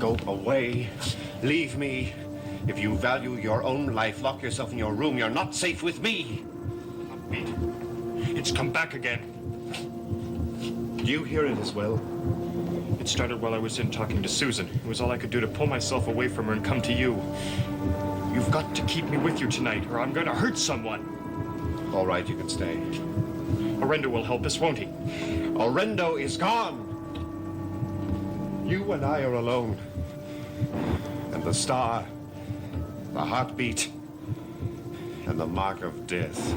Go away. Leave me. If you value your own life, lock yourself in your room. You're not safe with me. Beat. It's come back again. Do you hear it as well? It started while I was in talking to Susan. It was all I could do to pull myself away from her and come to you. You've got to keep me with you tonight, or I'm going to hurt someone. All right, you can stay. Orendo will help us, won't he? Orendo is gone. You and I are alone. And the star, the heartbeat, and the mark of death.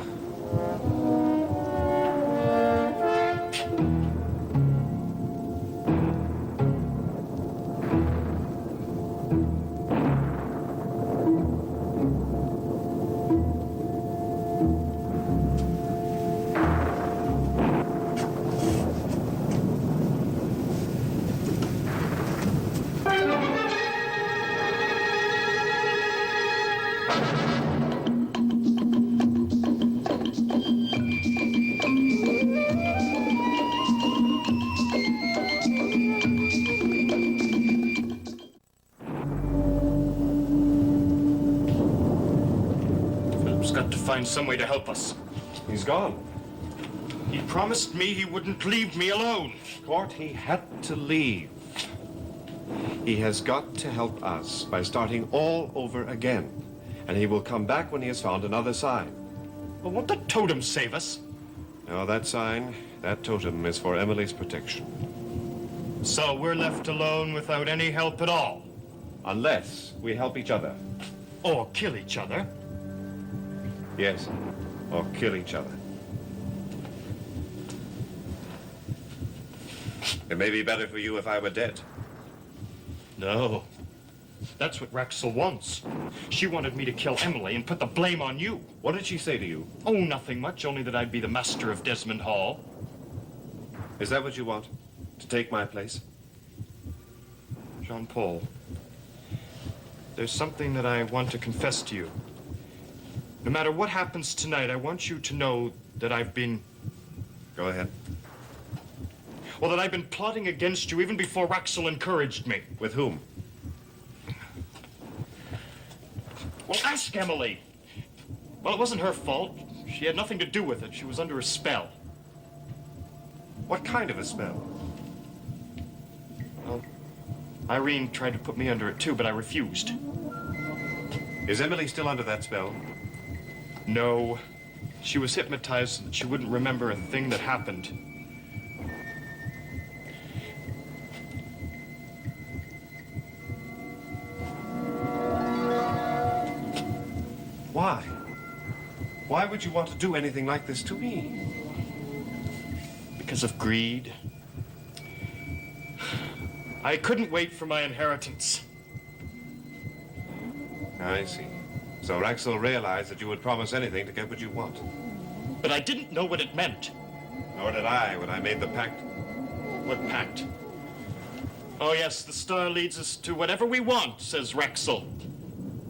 Find some way to help us. He's gone. He promised me he wouldn't leave me alone. Court, he had to leave. He has got to help us by starting all over again. And he will come back when he has found another sign. Well, won't the totem save us? No, that sign, that totem is for Emily's protection. So we're left alone without any help at all? Unless we help each other. Or kill each other? Yes, or kill each other. It may be better for you if I were dead. No. That's what Raxel wants. She wanted me to kill Emily and put the blame on you. What did she say to you? Oh, nothing much, only that I'd be the master of Desmond Hall. Is that what you want? To take my place? Jean-Paul, there's something that I want to confess to you. No matter what happens tonight, I want you to know that I've been... Go ahead. Well, that I've been plotting against you even before Raxel encouraged me. With whom? Well, ask Emily. Well, it wasn't her fault. She had nothing to do with it. She was under a spell. What kind of a spell? Well, Irene tried to put me under it too, but I refused. Is Emily still under that spell? No. She was hypnotized so that she wouldn't remember a thing that happened. Why? Why would you want to do anything like this to me? Because of greed. I couldn't wait for my inheritance. I see. So Raxel realized that you would promise anything to get what you want. But I didn't know what it meant. Nor did I when I made the pact. What pact? Oh, yes, the star leads us to whatever we want, says Raxel.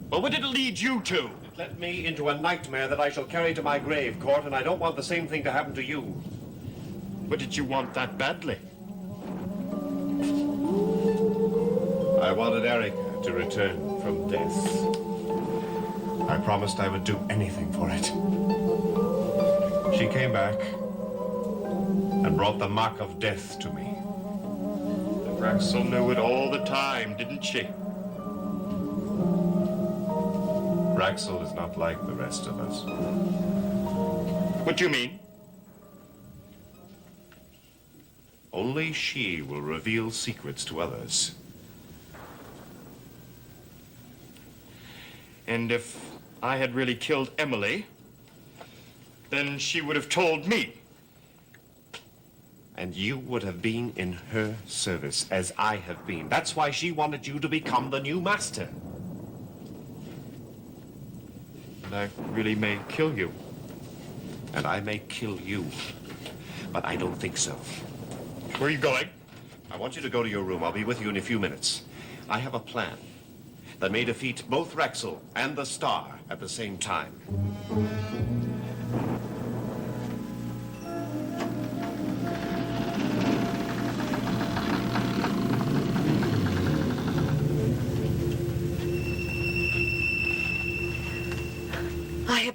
Well, what did it lead you to? It led me into a nightmare that I shall carry to my grave, Court, and I don't want the same thing to happen to you. But did you want that badly? I wanted Eric to return from death. I promised I would do anything for it. She came back and brought the mark of death to me. And Raxel knew it all the time, didn't she? Raxel is not like the rest of us. What do you mean? Only she will reveal secrets to others. And if I had really killed Emily, then she would have told me. And you would have been in her service, as I have been. That's why she wanted you to become the new master. And I really may kill you. And I may kill you, but I don't think so. Where are you going? I want you to go to your room. I'll be with you in a few minutes. I have a plan that may defeat both Raxel and the Star at the same time.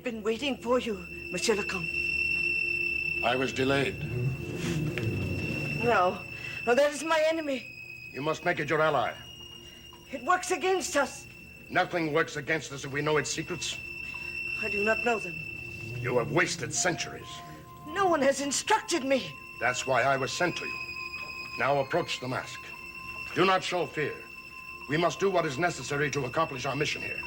have been waiting for you, Monsieur le Comte. I was delayed. No. No, that is my enemy. You must make it your ally. It works against us. Nothing works against us if we know its secrets. I do not know them. You have wasted centuries. No one has instructed me. That's why I was sent to you. Now approach the mask. Do not show fear. We must do what is necessary to accomplish our mission here.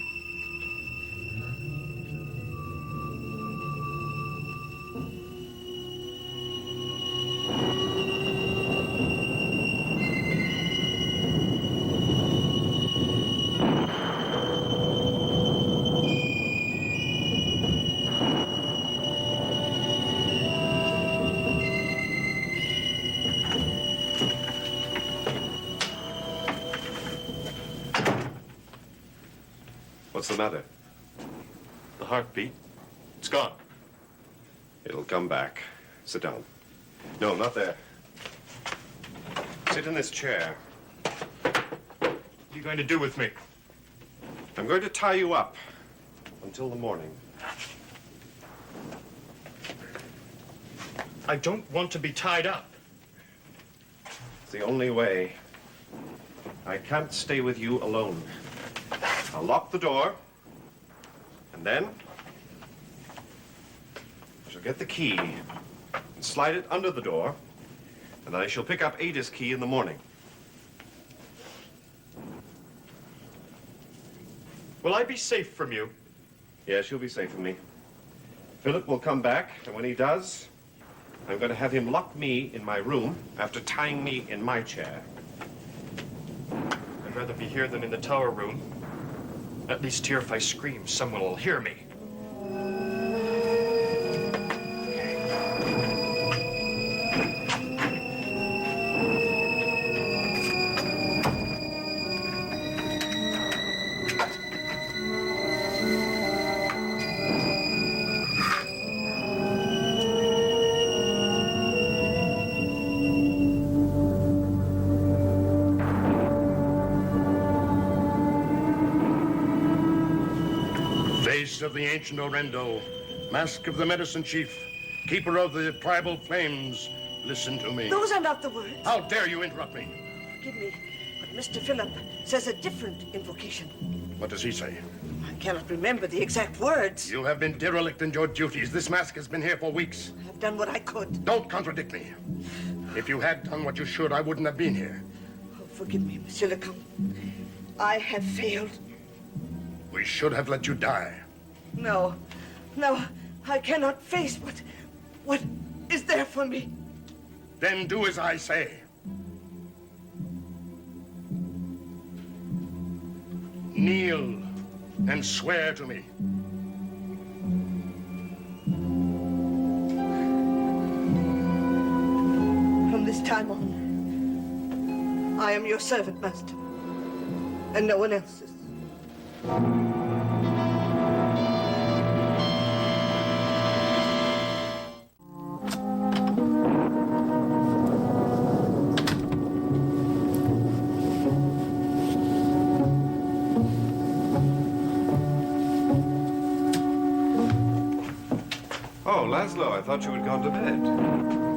What's the matter? The heartbeat. It's gone. It'll come back. Sit down. No, not there. Sit in this chair. What are you going to do with me? I'm going to tie you up until the morning. I don't want to be tied up. It's the only way. I can't stay with you alone. I'll lock the door, and then I shall get the key and slide it under the door, and then I shall pick up Ada's key in the morning. Will I be safe from you? Yes, you'll be safe from me. Philip will come back, and when he does, I'm going to have him lock me in my room after tying me in my chair. I'd rather be here than in the tower room. At least here, if I scream, someone will hear me. Face of the ancient Orendo, mask of the medicine chief, keeper of the tribal flames, listen to me. Those are not the words. How dare you interrupt me? Forgive me, but Mr. Philip says a different invocation. What does he say? I cannot remember the exact words. You have been derelict in your duties. This mask has been here for weeks. I have done what I could. Don't contradict me. If you had done what you should, I wouldn't have been here. Oh, forgive me, Monsieur le Comte. I have failed. We should have let you die. No, no, I cannot face what is there for me. Then do as I say. Kneel and swear to me. From this time on, I am your servant, master, and no one else's. Oh, Laszlo, I thought you had gone to bed.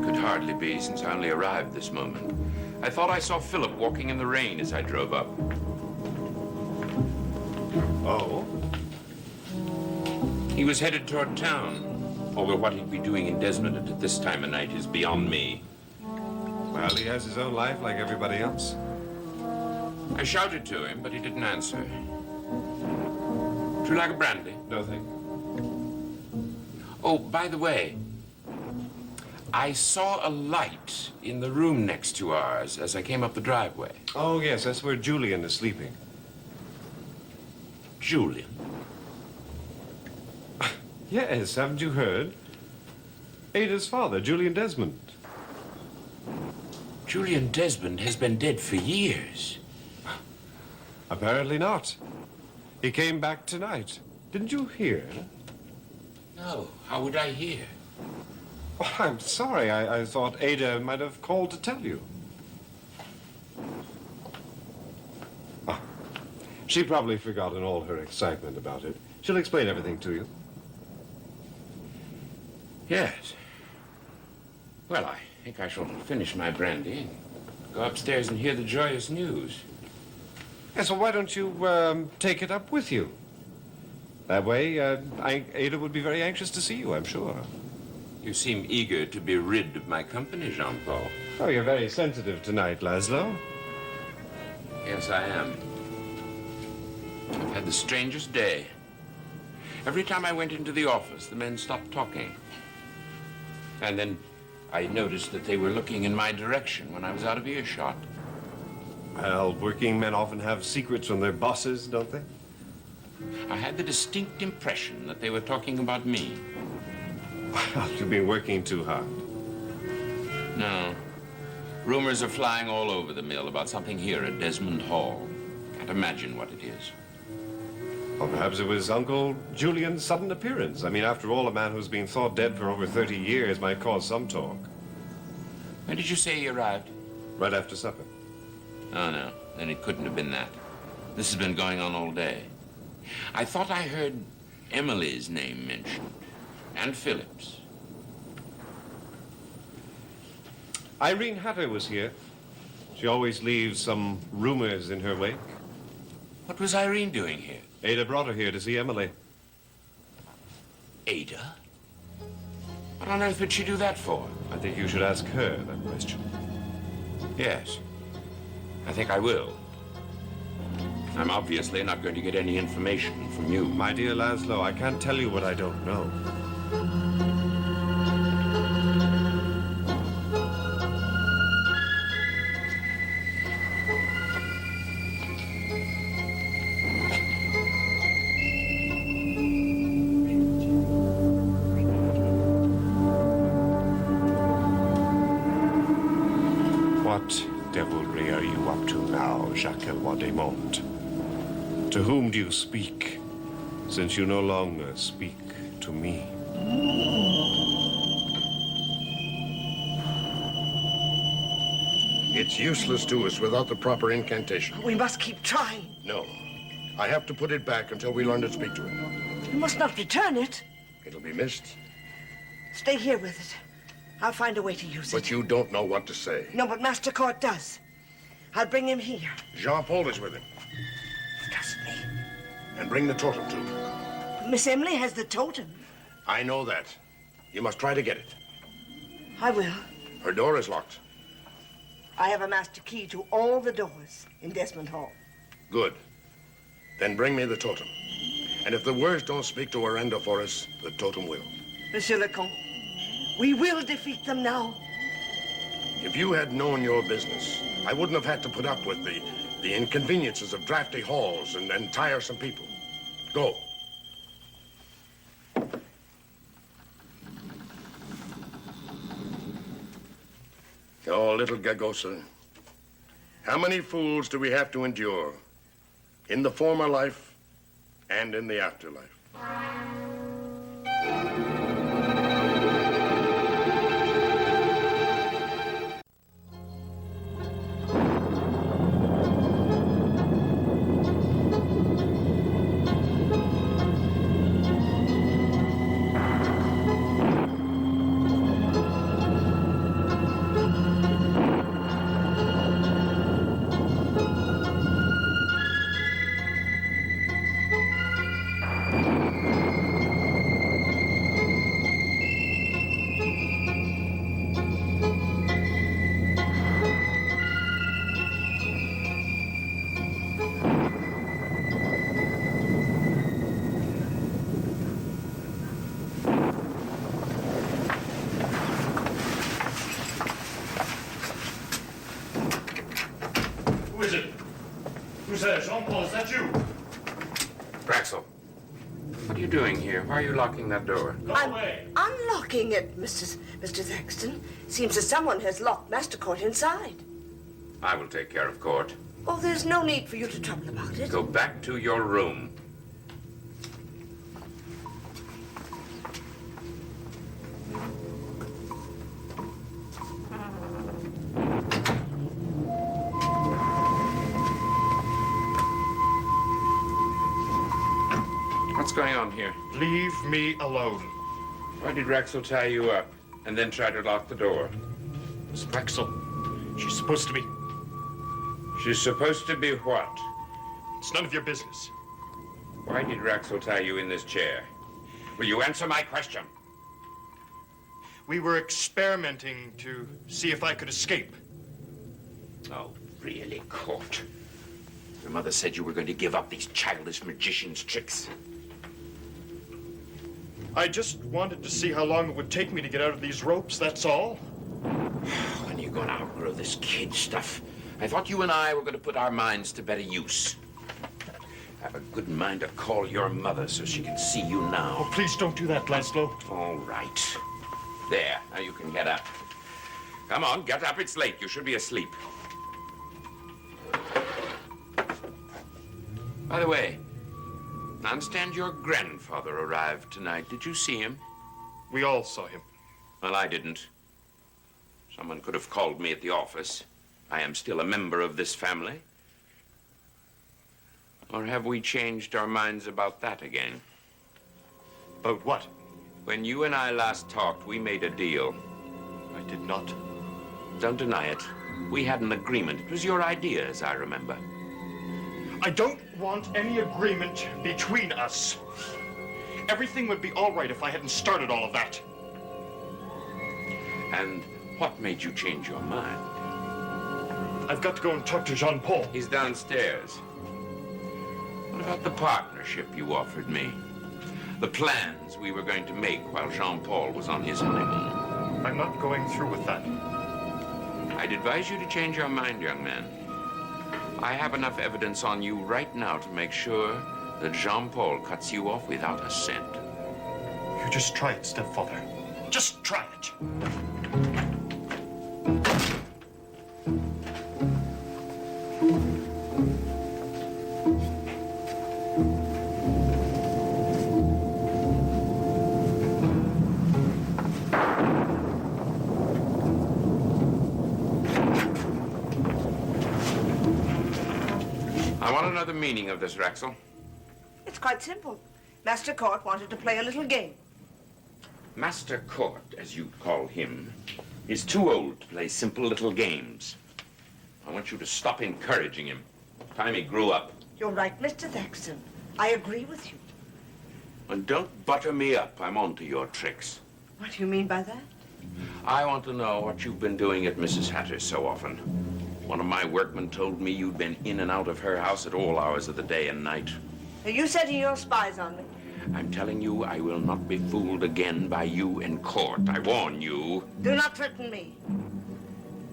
Could hardly be, since I only arrived this moment. I thought I saw Philip walking in the rain as I drove up. Oh? He was headed toward town, although what he'd be doing in Desmond at this time of night is beyond me. Well, he has his own life like everybody else. I shouted to him, but he didn't answer. Would you like a brandy? No, thank you. Oh, by the way, I saw a light in the room next to ours as I came up the driveway. Oh, yes, that's where Julian is sleeping. Julian? Yes, haven't you heard? Ada's father, Julian Desmond. Julian Desmond has been dead for years. Apparently not. He came back tonight. Didn't you hear? No, how would I hear? Oh, I'm sorry. I thought Ada might have called to tell you. Ah, she probably forgot in all her excitement about it. She'll explain everything to you. Yes. Well, I think I shall finish my brandy and go upstairs and hear the joyous news. Yes, well, why don't you take it up with you? That way, Ada would be very anxious to see you, I'm sure. You seem eager to be rid of my company, Jean-Paul. Oh, you're very sensitive tonight, Laszlo. Yes, I am. I've had the strangest day. Every time I went into the office, the men stopped talking. And then I noticed that they were looking in my direction when I was out of earshot. Well, working men often have secrets from their bosses, don't they? I had the distinct impression that they were talking about me. Well, you've been working too hard. No. Rumors are flying all over the mill about something here at Desmond Hall. Can't imagine what it is. Or perhaps it was Uncle Julian's sudden appearance. I mean, after all, a man who's been thought dead for over 30 years might cause some talk. When did you say he arrived? Right after supper. Oh, no. Then it couldn't have been that. This has been going on all day. I thought I heard Emily's name mentioned. And Philip's. Irene Hatter was here. She always leaves some rumors in her wake. What was Irene doing here? Ada brought her here to see Emily. Ada? What on earth would she do that for? I think you should ask her that question. Yes. I think I will. I'm obviously not going to get any information from you. My dear Laszlo, I can't tell you what I don't know. What devilry are you up to now, Jacques Desmonts? To whom do you speak, since you no longer speak to me? It's useless to us without the proper incantation. We must keep trying. No. I have to put it back until we learn to speak to it. You must not return it. It'll be missed, Stay here with it. I'll find a way to use but it. you don't know what to say. No, but Master Court does. I'll bring him here. Jean-Paul is with him. Trust me. And bring the totem too. Miss Emily has the totem. I know that. You must try to get it. I will. Her door is locked. I have a master key to all the doors in Desmond Hall. Good. Then bring me the totem. And if the words don't speak to Orendo for us, the totem will. Monsieur le Comte, we will defeat them now. If you had known your business, I wouldn't have had to put up with the inconveniences of drafty halls and tiresome people. Go. Oh, little Gagosa, how many fools do we have to endure in the former life and in the afterlife? Who is it? Who's there? Jean-Paul, is that you? Braxel, what are you doing here? Why are you locking that door? Go away. Unlocking it, Mr. Thaxton. Seems that someone has locked Master Court inside. I will take care of court. Oh, there's no need for you to trouble about it. Go back to your room. What's going on here? Leave me alone. Why did Raxel tie you up and then try to lock the door? Miss Raxel, she's supposed to be. She's supposed to be what? It's none of your business. Why did Raxel tie you in this chair? Will you answer my question? We were experimenting to see if I could escape. Oh, really, Court? Your mother said you were going to give up these childish magician's tricks. I just wanted to see how long it would take me to get out of these ropes, that's all. When are you going to outgrow this kid stuff? I thought you and I were going to put our minds to better use. Have a good mind to call your mother so she can see you now. Oh, please don't do that, Laszlo. All right. There, now you can get up. Come on, get up, it's late. You should be asleep. By the way, I understand your grandfather arrived tonight. Did you see him? We all saw him. Well, I didn't. Someone could have called me at the office. I am still a member of this family. Or have we changed our minds about that again? About what? When you and I last talked, we made a deal. I did not. Don't deny it. We had an agreement. It was your idea, as I remember. I don't want any agreement between us. Everything would be all right if I hadn't started all of that. And what made you change your mind? I've got to go and talk to Jean-Paul. He's downstairs. What about the partnership you offered me? The plans we were going to make while Jean-Paul was on his honeymoon? I'm not going through with that. I'd advise you to change your mind, young man. I have enough evidence on you right now to make sure that Jean-Paul cuts you off without a cent. You just try it, stepfather. Just try it. I want another meaning of this, Raxel. It's quite simple. Master Court wanted to play a little game. Master Court, as you call him, is too old to play simple little games. I want you to stop encouraging him. Time he grew up. You're right, Mr. Thaxton. I agree with you. And don't butter me up. I'm on to your tricks. What do you mean by that? I want to know what you've been doing at Mrs. Hatter's so often. One of my workmen told me you'd been in and out of her house at all hours of the day and night. Are you setting your spies on me? I'm telling you, I will not be fooled again by you in court. I warn you. Do not threaten me.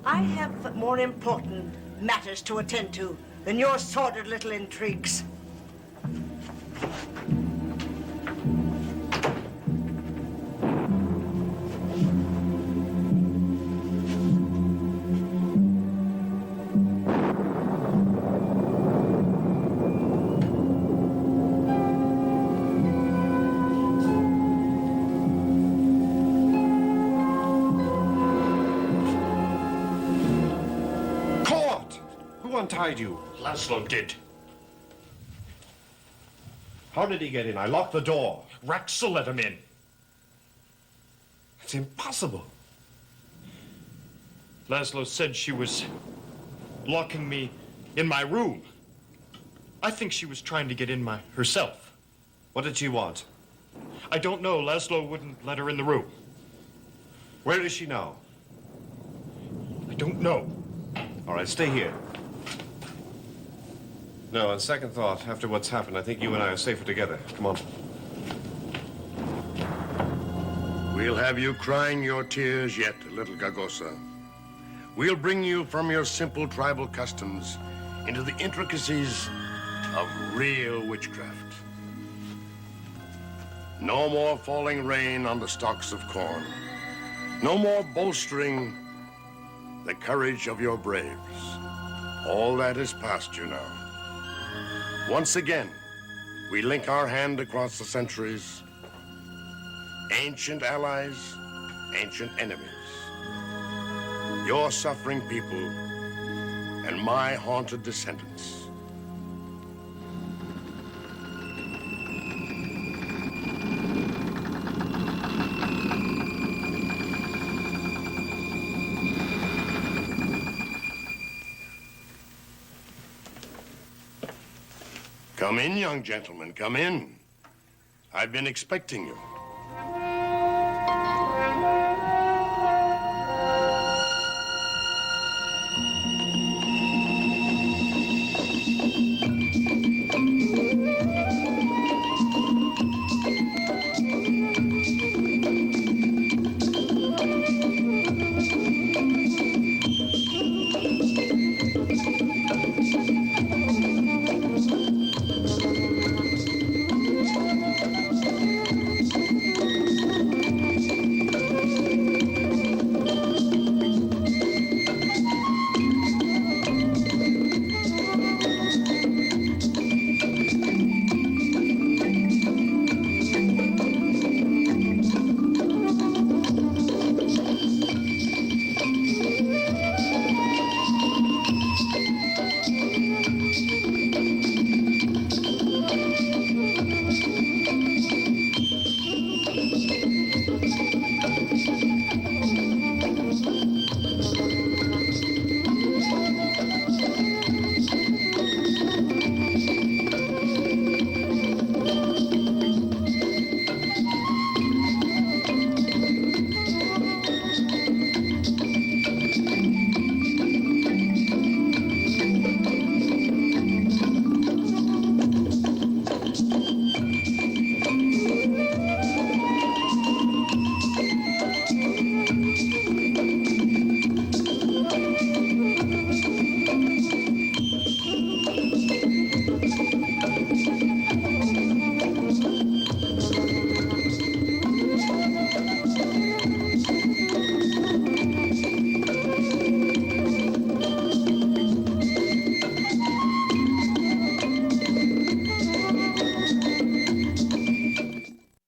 I have more important matters to attend to than your sordid little intrigues. Who untied you? Laszlo did. How did he get in? I locked the door. Raxel let him in. It's impossible. Laszlo said she was locking me in my room. I think she was trying to get in herself. What did she want? I don't know. Laszlo wouldn't let her in the room. Where is she now? I don't know. All right, stay here. No, on second thought, after what's happened, I think you and I are safer together. Come on. We'll have you crying your tears yet, little Gagosa. We'll bring you from your simple tribal customs into the intricacies of real witchcraft. No more falling rain on the stalks of corn. No more bolstering the courage of your braves. All that is past you now. Once again, we link our hand across the centuries. Ancient allies, ancient enemies. Your suffering people and my haunted descendants. Come in, young gentlemen, come in. I've been expecting you.